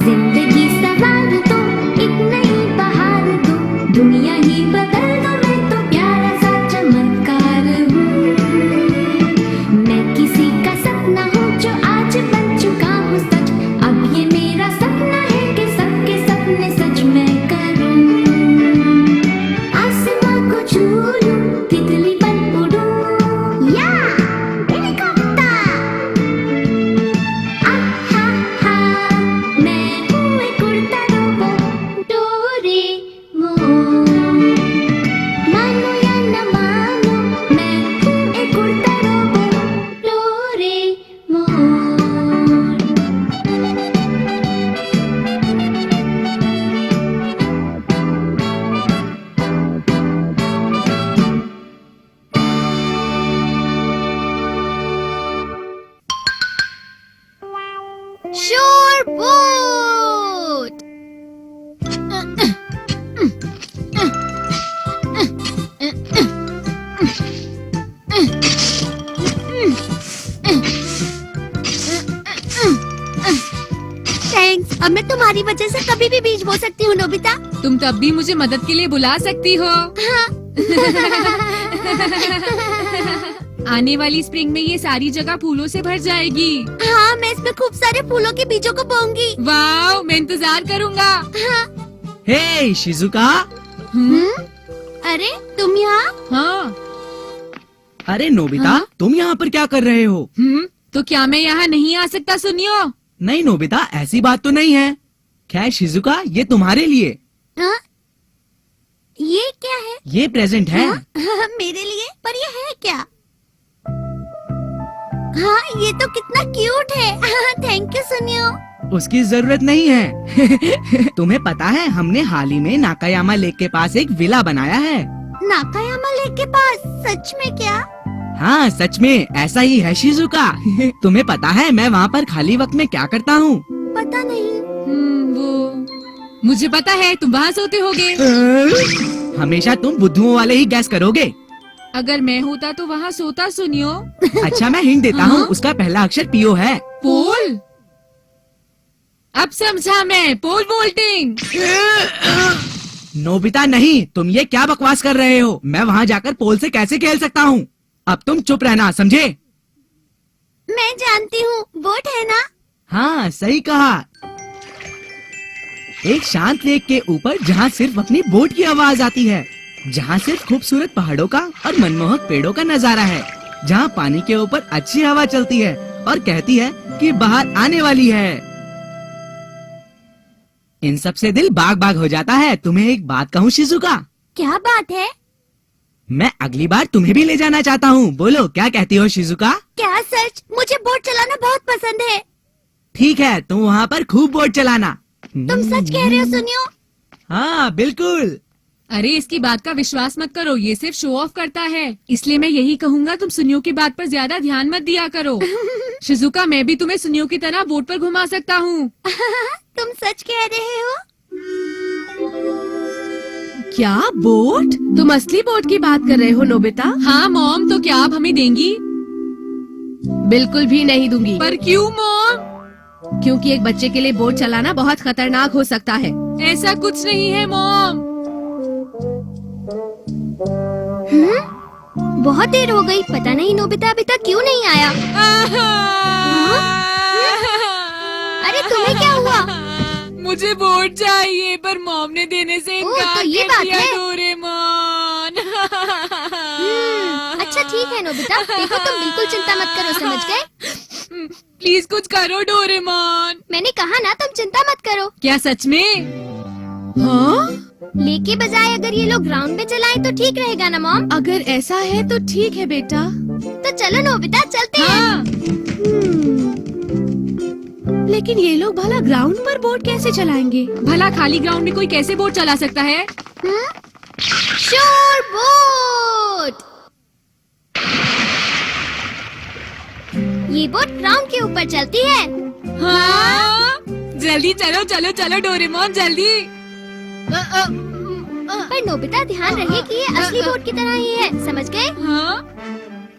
जिंदगी सवार दो, एक नई बहार दो, दुनिया ही बदल दो, मैं तो प्यारा सा चमत्कार हूँ। मैं किसी का सपना हूँ जो आज बन चुका हूँ सच। अब ये मेरा सपना है कि सबके सपने सच मैं करूँ। आसमां को छू लूं, तितली बन उड़ूं, या हेलीकॉप्टर। आहा हा, मैं हूँ एक उड़ता रोबोट, डोरेमोन। मानो या न मानो, मैं हूँ एक उड़ता रोबोट, डोरेमोन। शोरबोट। थैंक्स, अब मैं तुम्हारी वजह से कभी भी बीज बो सकती हूँ नोबिता। तुम तब भी मुझे मदद के लिए बुला सकती हो। आने वाली स्प्रिंग में ये सारी जगह फूलों से भर जाएगी। हाँ, मैं इसमें खूब सारे फूलों के बीजों को बोऊंगी। वाह, मैं इंतजार करूँगा। हे शिजुका। अरे तुम यहाँ? हाँ। अरे नोबिता, हाँ? तुम यहाँ पर क्या कर रहे हो? तो क्या मैं यहाँ नहीं आ सकता सुनियो? नहीं नोबिता, ऐसी बात तो नहीं है। खैर शिजुका, ये तुम्हारे लिए। हाँ? ये क्या है? ये प्रेजेंट है। हाँ, मेरे लिए? पर ये है क्या? हाँ, ये तो कितना क्यूट है। थैंक यू सुनियो। उसकी जरूरत नहीं है। तुम्हें पता है, हमने हाल ही में नाकायामा लेक के पास एक विला बनाया है। नाकायामा लेक के पास? सच में क्या? हाँ सच में, ऐसा ही है शिजुका। तुम्हें पता है मैं वहाँ पर खाली वक्त में क्या करता हूँ? पता नहीं। वो मुझे पता है, तुम वहाँ सोते होगे। हमेशा तुम बुद्धुओं वाले ही गैस करोगे। अगर मैं होता तो वहाँ सोता सुनियो। अच्छा मैं हिंट देता हूँ, हाँ? उसका पहला अक्षर पीओ है। पोल? अब समझा मैं, पोल वोल्टिंग। नोबिता नहीं, तुम ये क्या बकवास कर रहे हो? मैं वहाँ जाकर पोल से कैसे खेल सकता हूँ? अब तुम चुप रहना, समझे? मैं जानती हूँ, बोट है ना? हाँ सही कहा। एक शांत लेक के ऊपर जहाँ सिर्फ अपनी बोट की आवाज आती है, जहाँ सिर्फ खूबसूरत पहाड़ों का और मनमोहक पेड़ों का नजारा है, जहाँ पानी के ऊपर अच्छी हवा चलती है और कहती है कि बाहर आने वाली है। इन सब से दिल बाग बाग हो जाता है। तुम्हें एक बात कहूँ शिजुका? क्या बात है? मैं अगली बार तुम्हें भी ले जाना चाहता हूँ। बोलो क्या कहती हो शिजुका? क्या सच? मुझे बोट चलाना बहुत पसंद है। ठीक है, तुम वहाँ पर खूब बोट चलाना। तुम सच कह रहे हो सुनियो? हाँ बिल्कुल। अरे इसकी बात का विश्वास मत करो, ये सिर्फ शो ऑफ करता है। इसलिए मैं यही कहूँगा, तुम सुनियो की बात पर ज्यादा ध्यान मत दिया करो। शिजुका, मैं भी तुम्हें सुनियो की तरह बोट पर घुमा सकता हूँ। तुम सच कह रहे हो? क्या बोट? तुम असली बोट की बात कर रहे हो नोबिता? हाँ मॉम, तो क्या आप हमें देंगी? बिल्कुल भी नहीं दूंगी। पर क्यों मॉम? क्योंकि एक बच्चे के लिए बोट चलाना बहुत खतरनाक हो सकता है। ऐसा कुछ नहीं है मॉम। बहुत देर हो गई, पता नहीं नोबिता अभी तक क्यों नहीं आया। अरे तुम्हें क्या हुआ? मुझे बोट चाहिए, पर मॉम ने देने से इनकार तो ये कर बात दिया। है। डोरेमोन। अच्छा ठीक है नोबिता, देखो तुम बिल्कुल चिंता मत करो, समझ गए? प्लीज कुछ करो डोरेमोन। मैंने कहा ना, तुम चिंता मत करो। क्या सच में? हाँ? लेके बजाय अगर ये लोग ग्राउंड पे चलाएं तो ठीक रहेगा ना मॉम? अगर ऐसा है तो ठीक है बेटा। तो चलो नोबिता, चलते हैं। हाँ। लेकिन ये लोग भला ग्राउंड पर बोट कैसे चलाएंगे? भला खाली ग्राउंड में कोई कैसे बोट चला सकता है? शोरबोट। ये बोट ग्राउंड के ऊपर चलती है। हाँ? जल्दी चलो चलो चलो डोरेमोन, जल्दी। पर नोबिता ध्यान रहे कि ये असली बोट की तरह ही है, समझ गए? हाँ?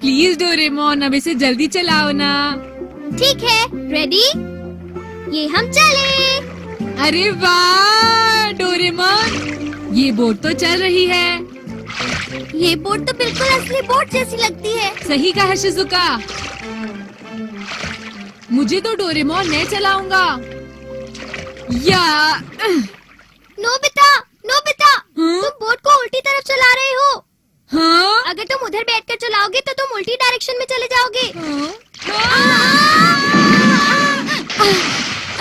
प्लीज डोरेमोन, अब इसे जल्दी चलाओ ना। ठीक है, रेडी? ये हम चले। अरे वाह डोरेमोन, ये बोट तो चल रही है। ये बोट तो बिल्कुल असली बोट जैसी लगती है। सही कहा शिजुका। मुझे तो डोरेमोन मैं चलाऊंगा। या नोबिता, नोबिता, हाँ? तुम बोट को उल्टी तरफ चला रहे हो। हाँ? अगर तुम उधर बैठकर चलाओगे तो तुम उल्टी डायरेक्शन में चले जाओगे।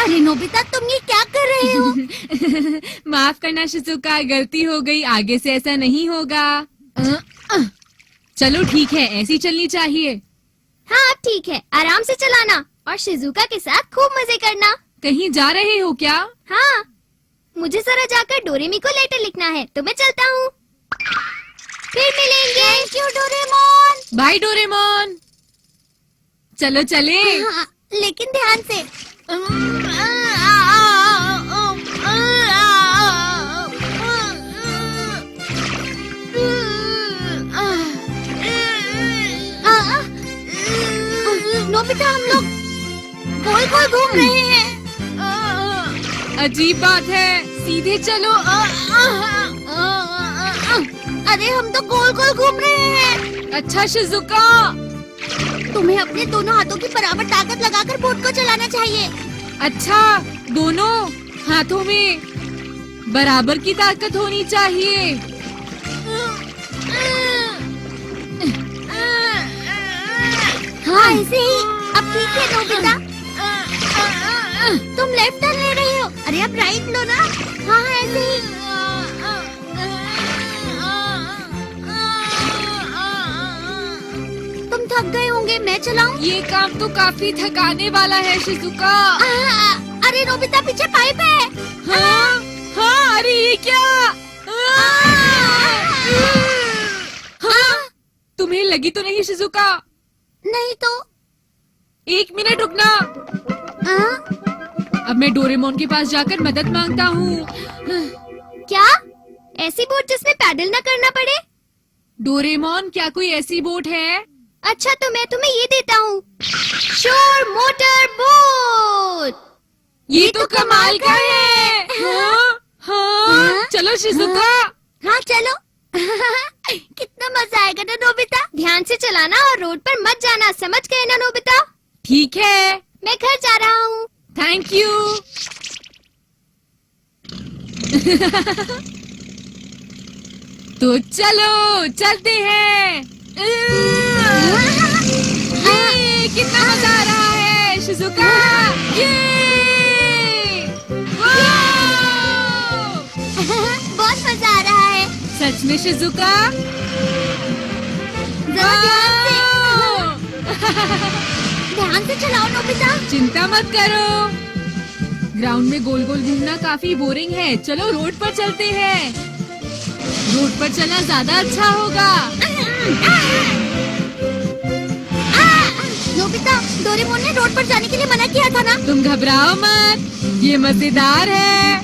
अरे नोबिता, तुम ये क्या कर रहे हो? माफ करना शिजुका, गलती हो गई, आगे से ऐसा नहीं होगा। चलो ठीक है, ऐसी चलनी चाहिए। हाँ ठीक है, आराम से चलाना और शिजुका के साथ खूब मजे करना। कहीं जा रहे हो क्या? हाँ, मुझे जरा जाकर डोरेमी को लेटर लिखना है, तो मैं चलता हूँ। फिर मिलेंगे। Thank you Doraemon. Bye Doraemon. चलो चले। हाँ, लेकिन ध्यान से। नोबिता, हम लोग गोल गोल घूम रहे हैं। अजीब बात है, सीधे चलो। अरे हम तो गोल गोल घूम रहे हैं। अच्छा शिजुका। तुम्हें अपने दोनों हाथों की बराबर ताकत लगाकर बोट को चलाना चाहिए। अच्छा, दोनों हाथों में बराबर की ताकत होनी चाहिए। हाँ ऐसे ही। अब ठीक है नोबिता, तुम लेफ्ट टर्न ले रहे हो। अरे अब राइट लो ना। हाँ ऐसे ही। तुम थक गए होंगे, मैं चलाऊं? ये काम तो काफी थकाने वाला है शिजुका। अरे नोबिता, पीछे पाइप है। हाँ, हाँ, अरे ये क्या? हाँ, तुम्हें लगी तो नहीं शिजुका? नहीं तो। 1 मिनट रुकना। अब मैं डोरेमोन के पास जाकर मदद मांगता हूँ। क्या? ऐसी बोट जिसमें पैडल न करना पड़े? डोरेमोन, क्या कोई ऐसी बोट है? अच्छा तो मैं तुम्हें ये देता हूँ, शोर मोटर बोट। ये तो कमाल का है। हाँ, हाँ, चलो शिजुका। हाँ चलो। कितना मजा आएगा ना नोबिता। ध्यान से चलाना और रोड पर मत जाना, समझ गए ना नोबिता? ठीक है। मैं घर जा रहा हूँ। Thank you. तो चलो चलते हैं। ये कितना मजा आ रहा है शिजुका। ये बहुत मजा आ रहा है। सच में शिजुका। जरा ध्यान से चलाओ नोबिता। चिंता मत करो, ग्राउंड में गोल गोल घूमना काफी बोरिंग है। चलो रोड पर चलते हैं। रोड पर चलना ज्यादा अच्छा होगा। नोबिता, डोरेमोन ने रोड पर जाने के लिए मना किया था ना? तुम घबराओ मत, ये मजेदार है।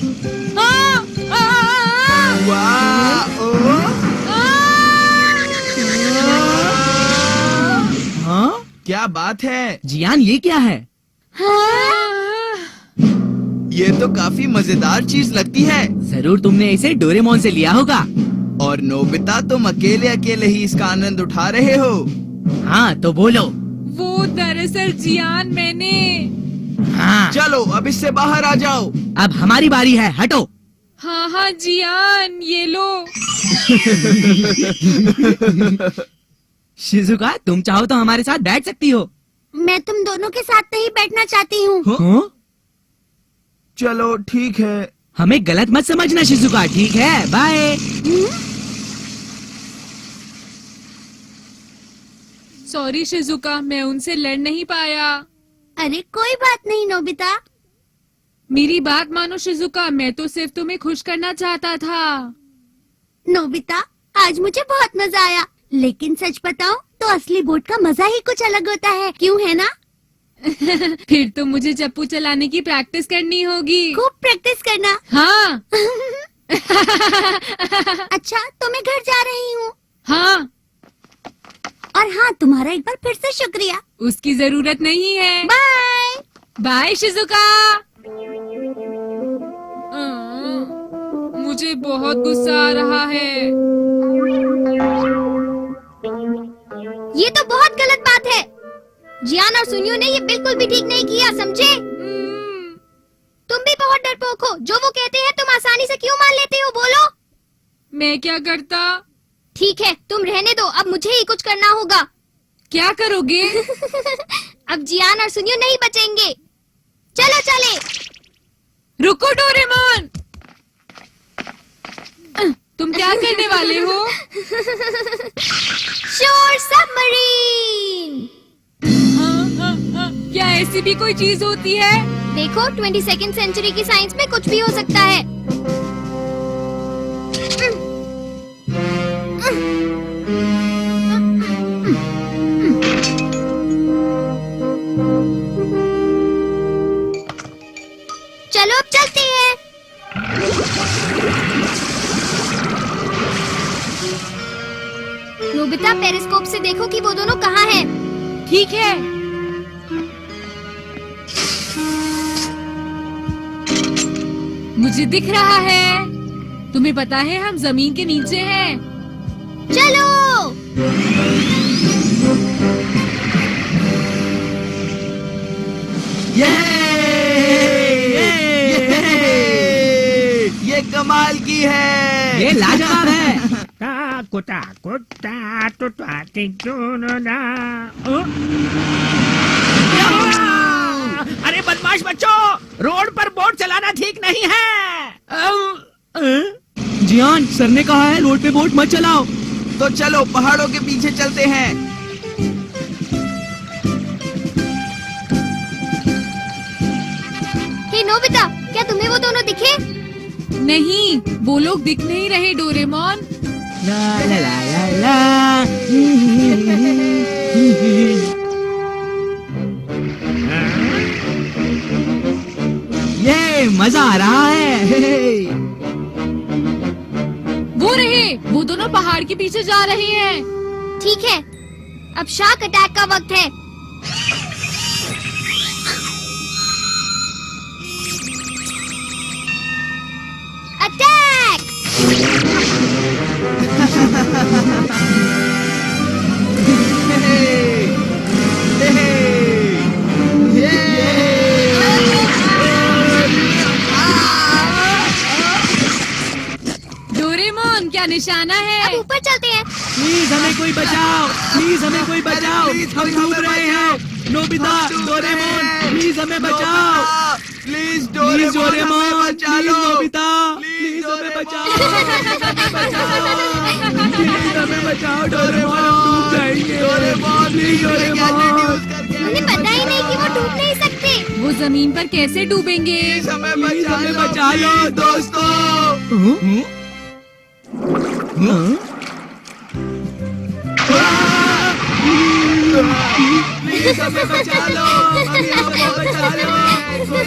हाँ, वाह, हाँ? क्या बात है? जियान, ये क्या है? ये तो काफी मजेदार चीज लगती है। जरूर तुमने इसे डोरेमोन से लिया होगा। और नोबिता, तुम अकेले अकेले ही इसका आनंद उठा रहे हो। हाँ तो बोलो। वो दरअसल जियान, मैंने। हाँ, चलो अब इससे बाहर आ जाओ। अब हमारी बारी है, हटो। हाँ हाँ जियान, ये लो। शिजुका, तुम चाहो तो हमारे साथ बैठ सकती हो। मैं तुम दोनों के साथ नहीं बैठना चाहती हूँ। हाँ? चलो ठीक है। हमें गलत मत समझना शिजुका, ठीक है? बाय। सॉरी शिजुका, मैं उनसे लड़ नहीं पाया। अरे कोई बात नहीं नोबिता। मेरी बात मानो शिजुका, मैं तो सिर्फ तुम्हें खुश करना चाहता था। नोबिता, आज मुझे बहुत मजा आया, लेकिन सच बताऊं तो असली बोट का मजा ही कुछ अलग होता है, क्यों है ना? फिर तो मुझे चप्पू चलाने की प्रैक्टिस करनी होगी। खूब प्रैक्टिस करना। हाँ। अच्छा तो मैं घर जा रही हूँ। हाँ, और हाँ, तुम्हारा एक बार फिर से शुक्रिया। उसकी जरूरत नहीं है। बाय। Bye Shizuka. मुझे बहुत गुस्सा आ रहा है। ये तो बहुत गलत बात है। जियान और सुनियो ने ये बिल्कुल भी ठीक नहीं किया, समझे? तुम भी बहुत डरपोक हो। जो वो कहते हैं तुम आसानी से क्यों मान लेते हो? बोलो। मैं क्या करता? ठीक है, तुम रहने दो। अब मुझे ही कुछ करना होगा। क्या करोगे? अब जियान और सुनियो नहीं बचेंगे। चलो चले। रुको डोरेमोन, तुम क्या करने वाले हो? शोर सबमरीन। क्या ऐसी भी कोई चीज होती है? देखो, 22वीं सेंचुरी की साइंस में कुछ भी हो सकता है। चलो अब चलते हैं। नोबिता, पेरिस्कोप से देखो कि वो दोनों कहाँ हैं। ठीक है। मुझे दिख रहा है। तुम्हें पता है हम जमीन के नीचे हैं। चलो। ये कमाल की है। ये लाजवाब है। अरे बदमाश बच्चों, रोड पर बोट चलाना ठीक नहीं है। जियान, सर ने कहा है रोड पे बोट मत चलाओ। तो चलो पहाड़ों के पीछे चलते हैं। हे नोबिता, क्या तुम्हें वो दोनों दिखे? नहीं, वो लोग दिख नहीं रहे डोरेमोन। ला ला ला ला ला। ये मजा आ रहा है। वो रहे, वो दोनों पहाड़ के पीछे जा रहे हैं। ठीक है, अब शार्क अटैक का वक्त है। अटैक! डोरेमोन, क्या निशाना अब है? ऊपर चलते हैं। प्लीज हमें कोई बचाओ, प्लीज हमें कोई बचाओ। हम डूब रहे हैं। नोबिता, डोरेमोन, प्लीज हमें बचाओ। प्लीज प्लीज डोरेमोन, बचा प्लीज लो। नोबिता, प्लीज हमें बचाओ। प्लीज हमें बचाओ डोरेमोन, हम डूब जाएंगे। प्लीज डोरेमोन, उन्हें पता ही नहीं कि वो डूब नहीं सकते। वो जमीन पर कैसे डूबेंगे? प्लीज हमें प्लीज बचा हमें लो, बचा लो प्लीज दोस्तों। प्लीज हमें बचा लो, अभी हमें बचा लो।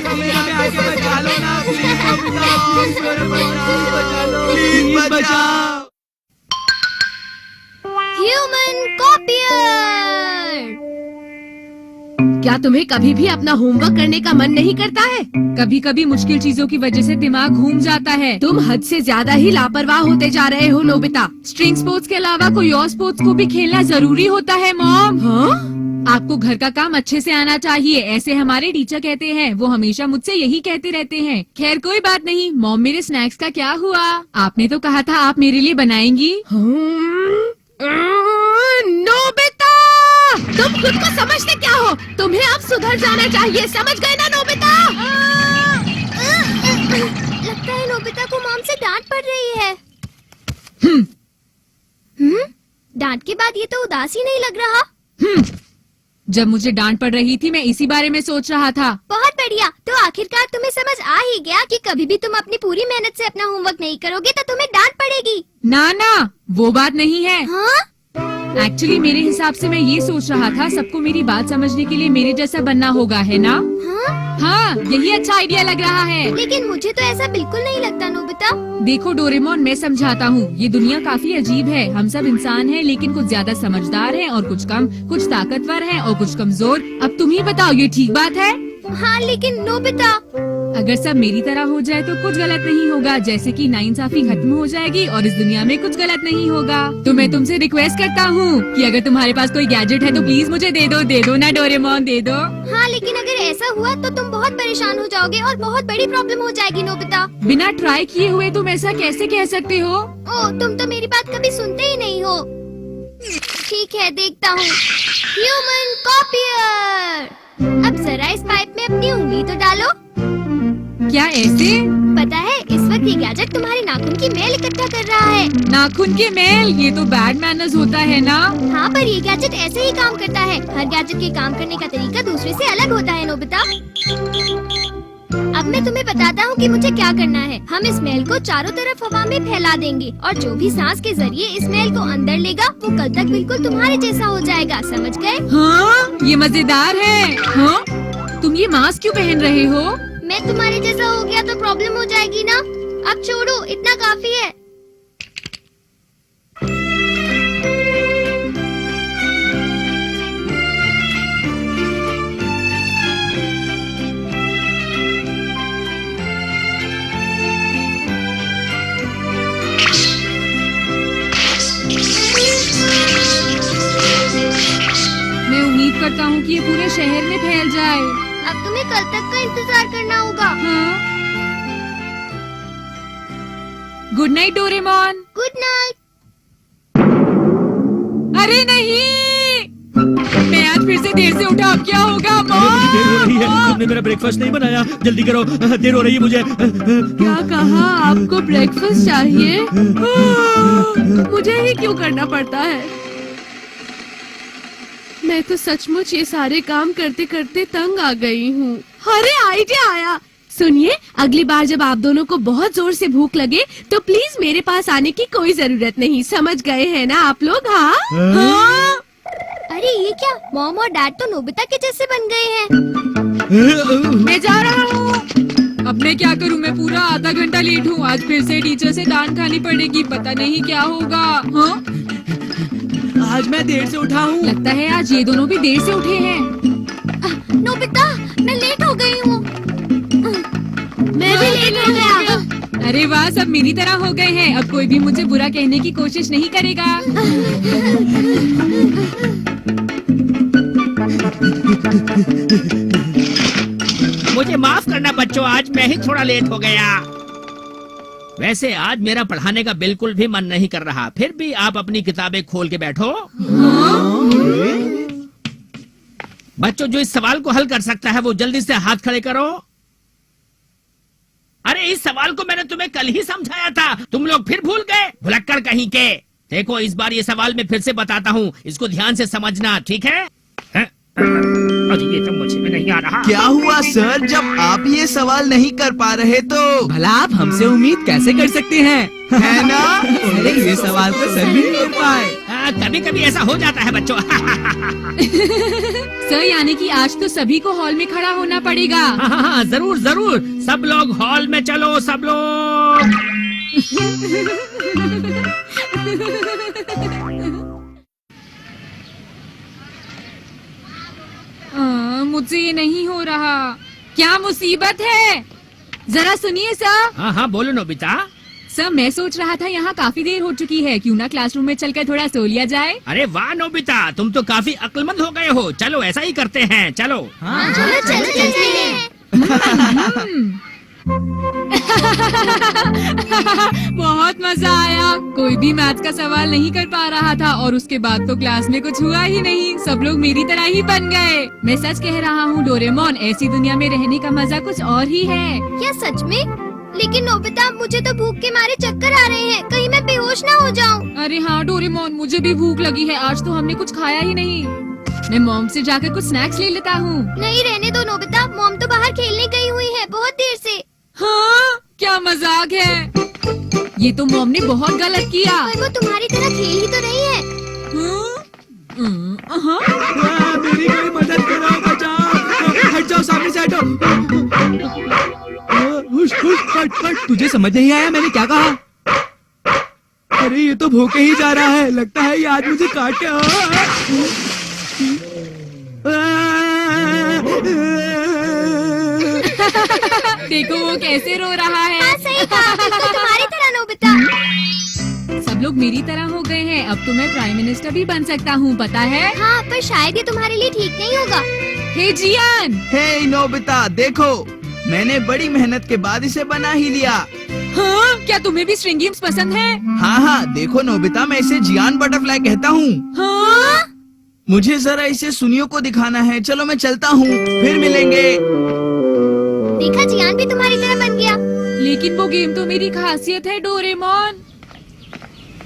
हमें आगे बचा लो ना, प्लीज नोबिता, प्लीज हमें बचा लो, प्लीज बचाओ। Human copier. क्या तुम्हें कभी भी अपना होमवर्क करने का मन नहीं करता है? कभी कभी मुश्किल चीजों की वजह से दिमाग घूम जाता है। तुम हद से ज्यादा ही लापरवाह होते जा रहे हो नोबिता। स्ट्रिंग स्पोर्ट्स के अलावा कोई और स्पोर्ट्स को भी खेलना जरूरी होता है मॉम। हाँ? आपको घर का काम अच्छे से आना चाहिए, ऐसे हमारे टीचर कहते हैं। वो हमेशा मुझसे यही कहते रहते हैं। खैर कोई बात नहीं। मॉम, मेरे स्नैक्स का क्या हुआ? आपने तो कहा था आप मेरे लिए बनाएंगी। नोबिता, तुम खुद को समझते क्या हो? तुम्हें अब सुधर जाना चाहिए, समझ गए ना नोबिता? लगता है नोबिता को मॉम से डांट पड़ रही है। डांट के बाद ये तो उदास ही नहीं लग रहा। जब मुझे डांट पड़ रही थी मैं इसी बारे में सोच रहा था। बहुत बढ़िया। तो आखिरकार तुम्हें समझ आ ही गया कि कभी भी तुम अपनी पूरी मेहनत से अपना होमवर्क नहीं करोगे तो तुम्हें डांट पड़ेगी। ना ना, वो बात नहीं है। हाँ? एक्चुअली मेरे हिसाब से मैं ये सोच रहा था, सबको मेरी बात समझने के लिए मेरे जैसा बनना होगा, है ना? हाँ? हाँ, यही अच्छा आइडिया लग रहा है। लेकिन मुझे तो ऐसा बिल्कुल नहीं लगता नोबिता। देखो डोरेमोन, मैं समझाता हूँ। ये दुनिया काफी अजीब है। हम सब इंसान हैं, लेकिन कुछ ज्यादा समझदार हैं और कुछ कम, कुछ ताकतवर हैं और कुछ कमजोर। अब तुम ही बताओ, ये ठीक बात है? हाँ, लेकिन नोबिता अगर सब मेरी तरह हो जाए तो कुछ गलत नहीं होगा, जैसे कि नाइंसाफी खत्म हो जाएगी और इस दुनिया में कुछ गलत नहीं होगा। तो मैं तुमसे रिक्वेस्ट करता हूँ कि अगर तुम्हारे पास कोई गैजेट है तो प्लीज मुझे दे दो ना डोरेमोन, दे दो। हाँ, लेकिन अगर ऐसा हुआ तो तुम बहुत परेशान हो जाओगे और बहुत बड़ी प्रॉब्लम हो जाएगी नोबिता। बिना ट्राई किए हुए तुम ऐसा कैसे कह सकते हो? ओ, तुम तो मेरी बात कभी सुनते ही नहीं हो। ठीक है, देखता हूँ। Human copier. अब जरा इस पाइप में अपनी उंगली तो डालो। क्या ऐसे? पता है, इस वक्त ये गैजेट तुम्हारे नाखून की मेल इकट्ठा कर रहा है। नाखून के मेल? ये तो बैड मैनर्स होता है ना। हाँ, पर ये गैजेट ऐसे ही काम करता है। हर गैजेट के काम करने का तरीका दूसरे से अलग होता है नोबिता। अब मैं तुम्हें बताता हूँ कि मुझे क्या करना है। हम इस मेल को चारों तरफ हवा में फैला देंगे और जो भी सांस के जरिए इस मेल को अंदर लेगा वो कल तक बिल्कुल तुम्हारे जैसा हो जाएगा, समझ गए? हाँ, ये मजेदार है। हाँ? तुम ये मास्क क्यों पहन रहे हो? मैं तुम्हारे जैसा हो गया तो प्रॉब्लम हो जाएगी ना। अब छोड़ो, इतना काफी है। मैं उम्मीद करता हूँ कि ये पूरे शहर में फैल जाए। अब तुम्हें कल तक का इंतजार करना होगा। हाँ? Good night Doraemon. Good night. अरे नहीं, मैं आज फिर से देर से उठा, अब क्या होगा? मुझे देर हो रही है, तुमने मेरा ब्रेकफास्ट नहीं बनाया, जल्दी करो, देर हो रही है मुझे। क्या कहा? आपको ब्रेकफास्ट चाहिए? मुझे ही क्यों करना पड़ता है? मैं तो सचमुच ये सारे काम करते करते तंग आ गई हूँ। अरे आइडिया आया। सुनिए, अगली बार जब आप दोनों को बहुत जोर से भूख लगे तो प्लीज मेरे पास आने की कोई जरूरत नहीं, समझ गए हैं ना आप लोग? हाँ? हाँ? अरे ये क्या, मॉम और डैड तो नोबिता के जैसे बन गए हैं। मैं जा रहा हूँ। अब मैं क्या करूँ? मैं पूरा आधा घंटा लेट हूँ। आज फिर से टीचर से डांट खानी पड़ेगी, पता नहीं क्या होगा। हाँ? आज मैं देर से उठा हूँ। लगता है आज ये दोनों भी देर से उठे हैं। नोबिता, मैं लेट हो गई हूँ। मैं भी लेट हो गया। अरे वाह, सब मेरी तरह हो गए हैं। अब कोई भी मुझे बुरा कहने की कोशिश नहीं करेगा। मुझे माफ करना बच्चों, आज मैं ही थोड़ा लेट हो गया। वैसे आज मेरा पढ़ाने का बिल्कुल भी मन नहीं कर रहा, फिर भी आप अपनी किताबें खोल के बैठो। बच्चों, जो इस सवाल को हल कर सकता है वो जल्दी से हाथ खड़े करो। अरे इस सवाल को मैंने तुम्हें कल ही समझाया था, तुम लोग फिर भूल गए, भुलक्कड़ कहीं के। देखो, इस बार ये सवाल मैं फिर से बताता हूँ, इसको ध्यान से समझना, ठीक है? अरे ये तो मुझे भी नहीं आ रहा। क्या हुआ सर, जब आप ये सवाल नहीं कर पा रहे तो? भला आप हमसे उम्मीद कैसे कर सकते हैं? है ना? अरे ये सवाल तो सभी नहीं कर पाए। कभी कभी ऐसा हो जाता है बच्चों। सर, यानी कि आज तो सभी को हॉल में खड़ा होना पड़ेगा। हाँ, जरूर जरूर, सब लोग हॉल में चलो, सब लोग। मुझसे ये नहीं हो रहा। क्या मुसीबत है? जरा सुनिए सर। हाँ हाँ, बोलो नोबिता। सर, मैं सोच रहा था यहाँ काफी देर हो चुकी है, क्यों ना क्लासरूम में चलकर थोड़ा सो लिया जाए। अरे वाह नोबिता, तुम तो काफी अक्लमंद हो गए हो। चलो ऐसा ही करते हैं, चलो। हाँ, चलो चलो चलते हैं। बहुत मजा आया। कोई भी मैथ का सवाल नहीं कर पा रहा था और उसके बाद तो क्लास में कुछ हुआ ही नहीं, सब लोग मेरी तरह ही बन गए। मैं सच कह रहा हूँ डोरेमोन, ऐसी दुनिया में रहने का मजा कुछ और ही है। क्या सच में? लेकिन नोबिता, मुझे तो भूख के मारे चक्कर आ रहे हैं, कहीं मैं बेहोश ना हो जाऊं। अरे हाँ डोरेमोन, मुझे भी भूख लगी है, आज तो हमने कुछ खाया ही नहीं। मैं मॉम से जाकर कुछ स्नैक्स ले लेता हूँ। नहीं, रहने दो नोबिता, मॉम तो बाहर खेलने गई हुई है बहुत देर से। हाँ, क्या मजाक है। ये तो मॉम ने बहुत गलत किया। पर वो तुम्हारी तरह खेल ही तो रही है। हाँ? मेरी कोई मदद करो, बचाओ। हट जाओ, सामने से हटो। हुश हुश, हट हट। तुझे समझ नहीं आया मैंने क्या कहा? अरे ये तो भूखे ही जा रहा है, लगता है ये आज मुझे काट के। देखो वो कैसे रो रहा हाँ है। सही कहा, बिल्कुल तुम्हारी तरह नोबिता। सब लोग मेरी तरह हो गए हैं, अब तो मैं प्राइम मिनिस्टर भी बन सकता हूँ, पता है। हाँ पर शायद ये तुम्हारे लिए ठीक नहीं होगा। हे जियान, हे नोबिता देखो, मैंने बड़ी मेहनत के बाद इसे बना ही लिया। हाँ क्या तुम्हें भी स्ट्रिंग गेम्स पसंद है? हाँ हाँ देखो नोबिता, मैं इसे जियान बटरफ्लाई कहता हूँ। हाँ मुझे जरा इसे सुनियो को दिखाना है, चलो मैं चलता हूँ, फिर मिलेंगे। देखा जियान भी तुम्हारी तरह बन गया। लेकिन वो गेम तो मेरी खासियत है डोरेमोन।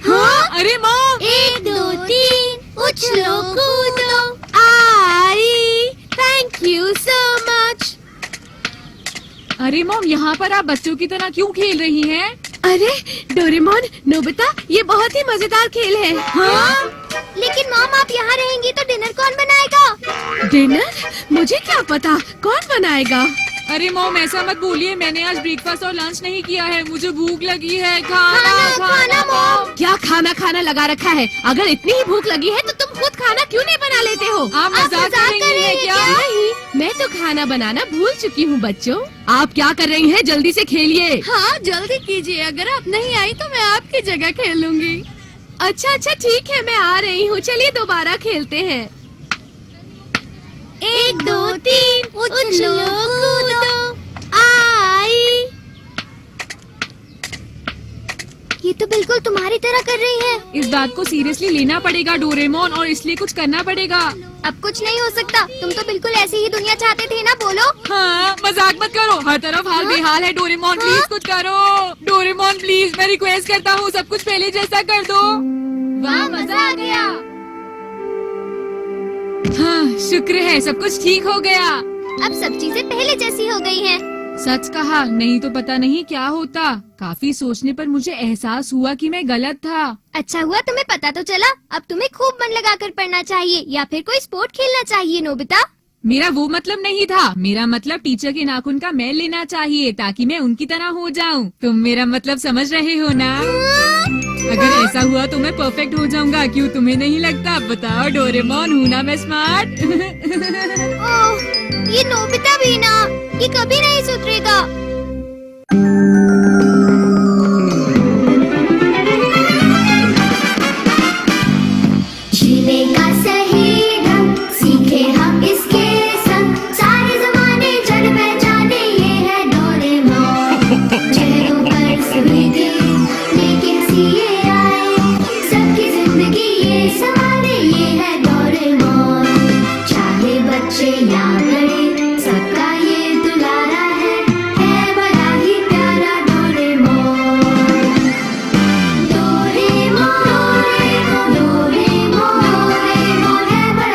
हाँ अरे मॉम, 1 2 3 उछलो कूदो। आई थैंक यू सो मच। अरे मॉम यहाँ पर आप बच्चों की तरह क्यों खेल रही हैं? अरे डोरेमोन, नोबिता, ये बहुत ही मजेदार खेल है। हाँ लेकिन मॉम आप यहाँ रहेंगी तो डिनर कौन बनाएगा? डिनर? मुझे क्या पता कौन बनाएगा। अरे मॉम ऐसा मत बोलिए, मैंने आज ब्रेकफास्ट और लंच नहीं किया है, मुझे भूख लगी है। खाना खाना मॉम। क्या खाना खाना लगा रखा है? अगर इतनी ही भूख लगी है तो तुम खुद खाना क्यों नहीं बना लेते हो? आप मजाक कर रही हैं क्या? नहीं, मैं तो खाना बनाना भूल चुकी हूँ बच्चों। आप क्या कर रही हैं? जल्दी से खेलिए। हाँ जल्दी कीजिए, अगर आप नहीं आई तो मैं आपकी जगह खेलूंगी। अच्छा अच्छा ठीक है, मैं आ रही हूँ, चलिए दोबारा खेलते हैं। 1 2 3 उछलो कूदो। आई ये तो बिल्कुल तुम्हारी तरह कर रही है। इस बात को सीरियसली लेना पड़ेगा डोरेमोन, और इसलिए कुछ करना पड़ेगा। अब कुछ नहीं हो सकता, तुम तो बिल्कुल ऐसी ही दुनिया चाहते थे ना। बोलो। हाँ मजाक मत करो, हर तरफ हाल बेहाल है। डोरेमोन प्लीज कुछ करो। डोरेमोन प्लीज, मैं रिक्वेस्ट करता हूँ, सब कुछ पहले जैसा कर दो। वाह मजा आ गया। हाँ शुक्र है, सब कुछ ठीक हो गया। अब सब चीजें पहले जैसी हो गई हैं। सच कहा, नहीं तो पता नहीं क्या होता। काफी सोचने पर मुझे एहसास हुआ कि मैं गलत था। अच्छा हुआ तुम्हें पता तो चला। अब तुम्हें खूब मन लगाकर पढ़ना चाहिए या फिर कोई स्पोर्ट खेलना चाहिए नोबिता। मेरा वो मतलब नहीं था, मेरा मतलब टीचर के नाखून का मैल लेना चाहिए ताकि मैं उनकी तरह हो जाऊं। तुम मेरा मतलब समझ रहे हो ना? अगर ऐसा हुआ तो मैं परफेक्ट हो जाऊंगा, क्यों तुम्हें नहीं लगता? बताओ डोरेमोन, हूँ ना मैं स्मार्ट? ओह, ये नोबिता भी ना, ये कभी नहीं सुधरेगा।